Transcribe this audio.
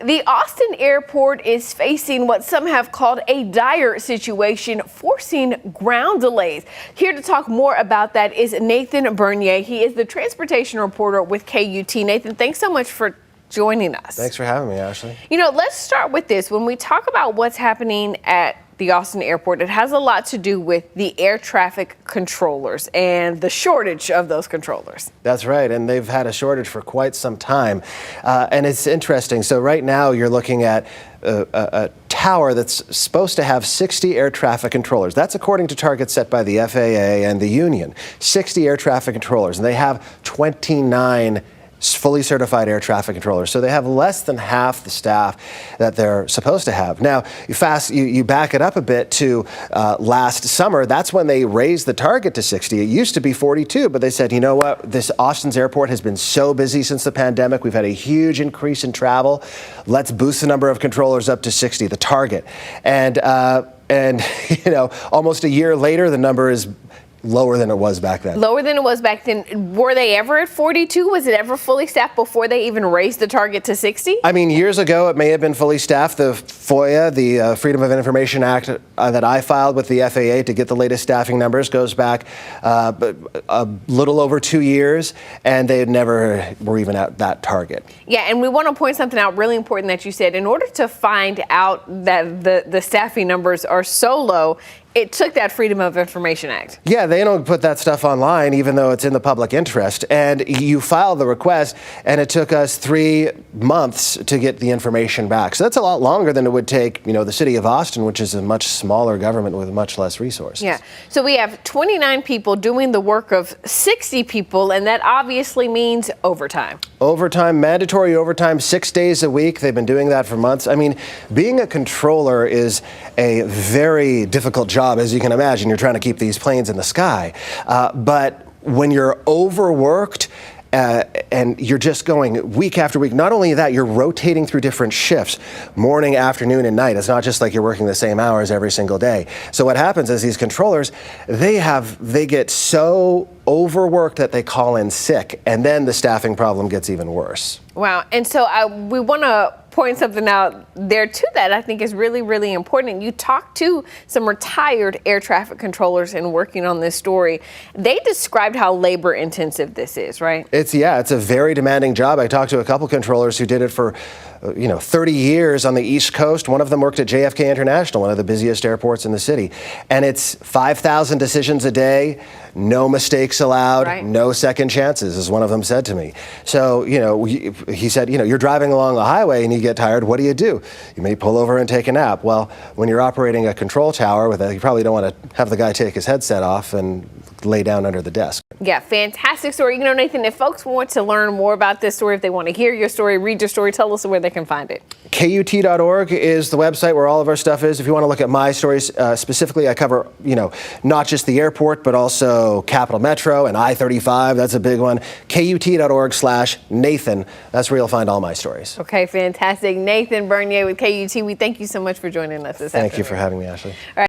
The Austin airport is facing what some have called a dire situation, forcing ground delays. Here to talk more about that is Nathan Bernier. He is the transportation reporter with KUT. Nathan, thanks so much for joining us. Thanks for having me, Ashley. You know, let's start with this. When we talk about what's happening at the Austin airport, it has a lot to do with the air traffic controllers and the shortage of those controllers. That's right, and they've had a shortage for quite some time. And it's interesting. So right now you're looking at a tower that's supposed to have 60 air traffic controllers. That's according to targets set by the FAA and the union. 60 air traffic controllers, and they have 29 fully certified air traffic controllers. So they have less than half the staff that they're supposed to have. Now, you back it up a bit to last summer. That's when they raised the target to 60. It used to be 42, but they said, you know what? This Austin's airport has been so busy since the pandemic. We've had a huge increase in travel. Let's boost the number of controllers up to 60, the target. And you know, almost a year later, the number is lower than it was back then. Lower than it was back then. Were they ever at 42? Was it ever fully staffed before they even raised the target to 60? I mean, years ago, it may have been fully staffed. The FOIA, the Freedom of Information Act that I filed with the FAA to get the latest staffing numbers goes back a little over 2 years, and they never were even at that target. Yeah, and we want to point something out really important that you said. In order to find out that the staffing numbers are so low, it took that Freedom of Information Act. Yeah, they don't put that stuff online, even though it's in the public interest. And you filed the request, and it took us 3 months to get the information back. So that's a lot longer than it would take, you know, the city of Austin, which is a much smaller government with much less resources. Yeah. So we have 29 people doing the work of 60 people, and that obviously means overtime. Overtime, mandatory overtime, 6 days a week. They've been doing that for months. I mean, being a controller is a very difficult job. As you can imagine, you're trying to keep these planes in the sky. But when you're overworked and you're just going week after week, not only that, you're rotating through different shifts, morning, afternoon, and night. It's not just like you're working the same hours every single day. So what happens is these controllers, they get so overworked that they call in sick, and then the staffing problem gets even worse. Wow. And so we want to point something out there too that I think is really, really important. You talked to some retired air traffic controllers in working on this story. They described how labor intensive this is, right? It's a very demanding job. I talked to a couple controllers who did it for 30 years on the East Coast. One of them worked at JFK International, one of the busiest airports in the city. And it's 5,000 decisions a day, no mistakes allowed, right. No second chances, as one of them said to me. So, he said, you're driving along the highway and you get tired. What do? You may pull over and take a nap. Well, when you're operating a control tower, you probably don't want to have the guy take his headset off and lay down under the desk. Yeah, fantastic story. Nathan, if folks want to learn more about this story, if they want to hear your story, read your story, tell us where they can find it. KUT.org is the website where all of our stuff is. If you want to look at my stories specifically, I cover, not just the airport, but also Capital Metro and I-35. That's a big one. KUT.org/Nathan. That's where you'll find all my stories. Okay, fantastic. Nathan Bernier with KUT. We thank you so much for joining us this afternoon. Thank you for having me, Ashley. All right.